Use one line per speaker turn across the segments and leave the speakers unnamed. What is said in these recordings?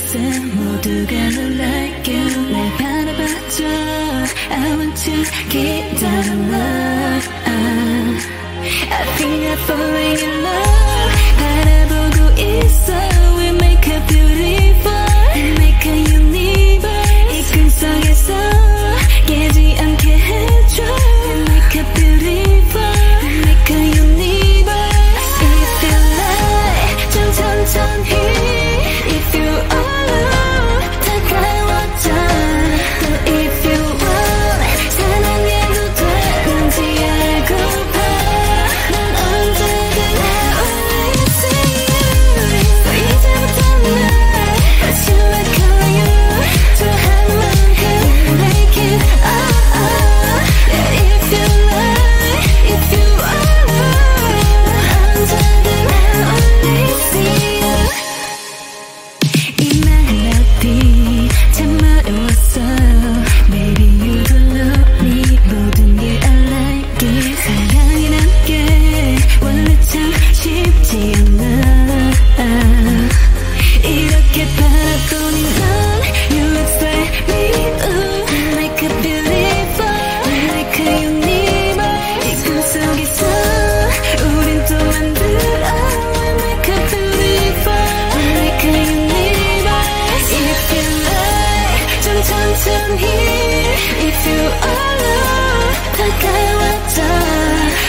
listen 모두가 놀랄게 날 바라봐줘 I want to keep that love I think I'm falling in love 바라보고 있어 We make a beautiful We make a universe 이 꿈속에서 깨지 않게 해줘 We make a beautiful We make a universe If you like 좀 천천히 If you alone 다가와줘 또 if you want 사랑해도 되는지 알고봐 난 언제든 I will see you 이제부터 날 다시 like you 좋아하는 해 make it Yeah if you like If you alone 언제든 I only see you 이 멜로디 참 어려웠어 Baby you don't love me 모든 게 I like it 사랑이란 게 원래 참 쉽지 않아 이렇게 바라보니 넌 You explain me ooh Like a beautiful Like a universe 이 꿈속에서 우린 또 만들어 Like a beautiful Like a universe If you like 좀 천천히 If you alone 다가와줘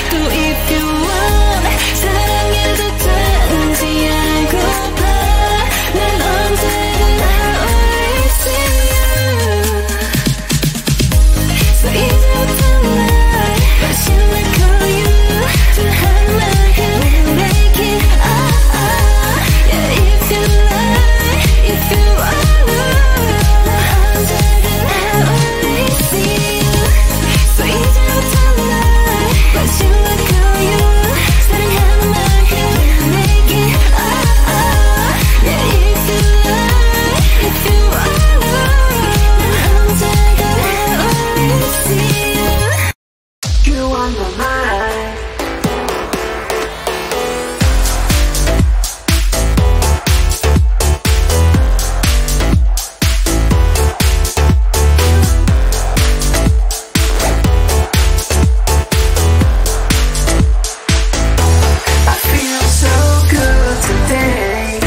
또 if you want 사랑해도 되는지 알고봐 난 언제든 I only see you So 이제부터 날 다시 like you 좋아하는 해 make it Yeah if you like If you alone 난 언제든 I only see you So 이제부터 날 다시 like you 사랑하는 해 make it Yeah if you like If you alone 난 언제든 I only see you
You on my mind. I feel so good today,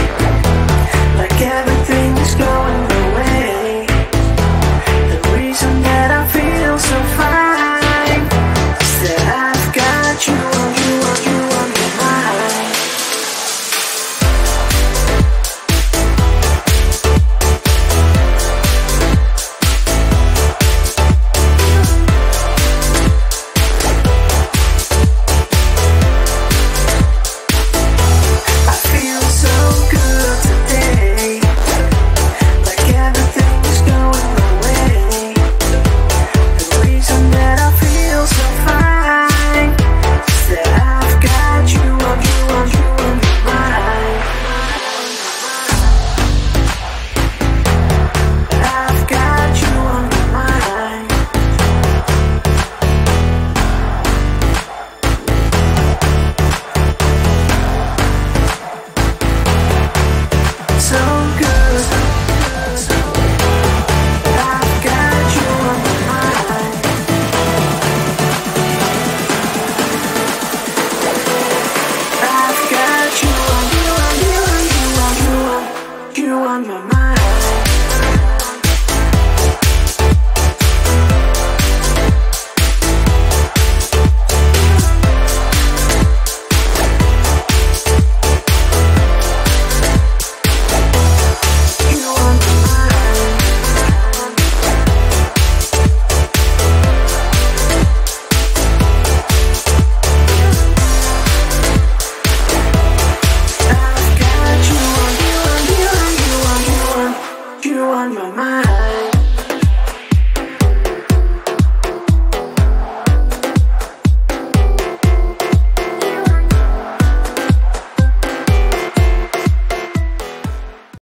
like everything's going my way. The reason that I feel so fine is that I've got you on my mind. I feel so good today, like everything's going my way. The reason that I feel so fine is that I've got you on my mind. I've got you on my mind. So good. I've got you on my mind. I've got you on my mind.